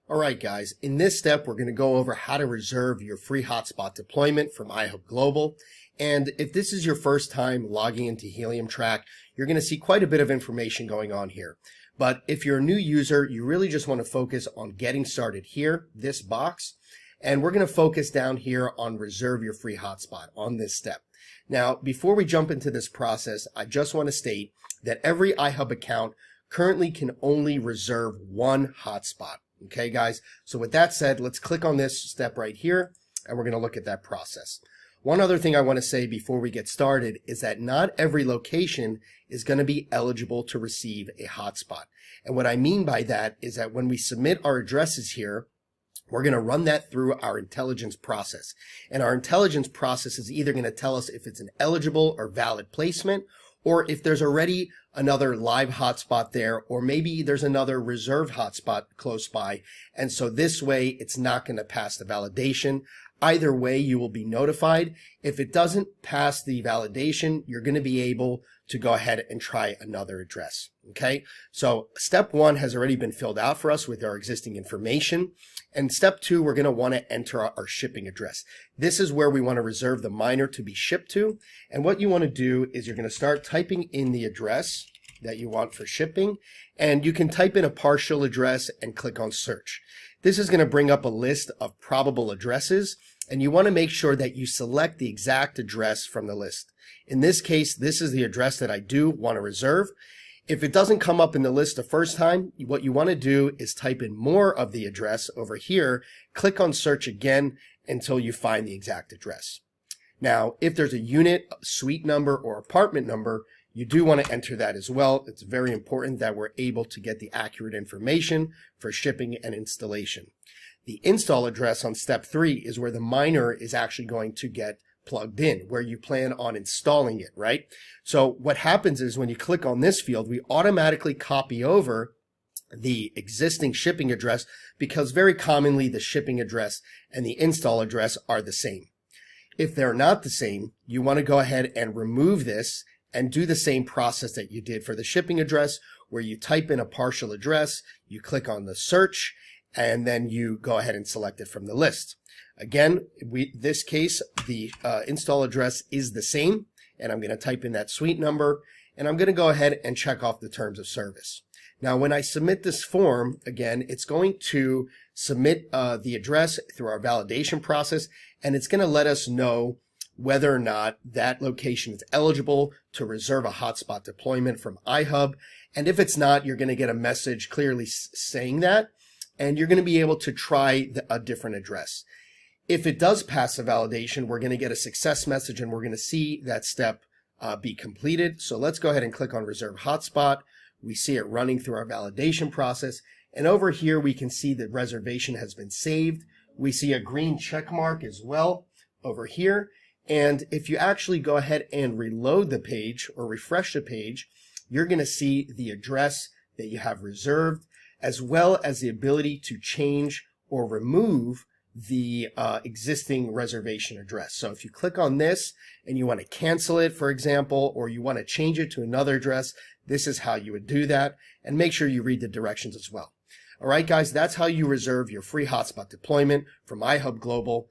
Alright guys, in this step we're going to go over how to reserve your free hotspot deployment from iHub Global. And if this is your first time logging into Helium Track, you're going to see quite a bit of information going on here. But if you're a new user, you really just want to focus on getting started here, this box. And we're going to focus down here on reserve your free hotspot on this step. Now, before we jump into this process, I just want to state that every iHub account currently can only reserve one hotspot. Okay, guys, so with that said, let's click on this step right here, and we're going to look at that process. One other thing I want to say before we get started is that not every location is going to be eligible to receive a hotspot. And what I mean by that is that when we submit our addresses here, we're going to run that through our intelligence process. And our intelligence process is either going to tell us if it's an eligible or valid placement, or if there's already another live hotspot there, or maybe there's another reserve hotspot close by. And so this way, it's not going to pass the validation. Either way, you will be notified. If it doesn't pass the validation, you're going to be able to go ahead and try another address. Okay, so step one has already been filled out for us with our existing information. And step two, we're going to want to enter our shipping address. This is where we want to reserve the miner to be shipped to. And what you want to do is you're going to start typing in the address that you want for shipping. And you can type in a partial address and click on search. This is going to bring up a list of probable addresses. And you want to make sure that you select the exact address from the list. In this case, this is the address that I do want to reserve. If it doesn't come up in the list the first time, what you want to do is type in more of the address over here, click on search again until you find the exact address. Now, if there's a unit, a suite number, or apartment number, you do want to enter that as well. It's very important that we're able to get the accurate information for shipping and installation. The install address on step 3 is where the miner is actually going to get plugged in, where you plan on installing it, right? So what happens is when you click on this field, we automatically copy over the existing shipping address because very commonly the shipping address and the install address are the same. If they're not the same, you want to go ahead and remove this and do the same process that you did for the shipping address, where you type in a partial address, you click on the search, and then you go ahead and select it from the list. Again, this case, the install address is the same, and I'm going to type in that suite number, and I'm going to go ahead and check off the terms of service. Now, when I submit this form, again, it's going to submit the address through our validation process, and it's going to let us know whether or not that location is eligible to reserve a hotspot deployment from iHub. And if it's not, you're going to get a message clearly saying that, and you're going to be able to try a different address. If it does pass the validation, we're going to get a success message and we're going to see that step be completed. So let's go ahead and click on Reserve Hotspot. We see it running through our validation process. And over here, we can see that reservation has been saved. We see a green check mark as well over here. And if you actually go ahead and reload the page or refresh the page, you're going to see the address that you have reserved, as well as the ability to change or remove the existing reservation address. So if you click on this and you want to cancel it, for example, or you want to change it to another address, this is how you would do that. And make sure you read the directions as well. All right, guys, that's how you reserve your free hotspot deployment from iHub Global.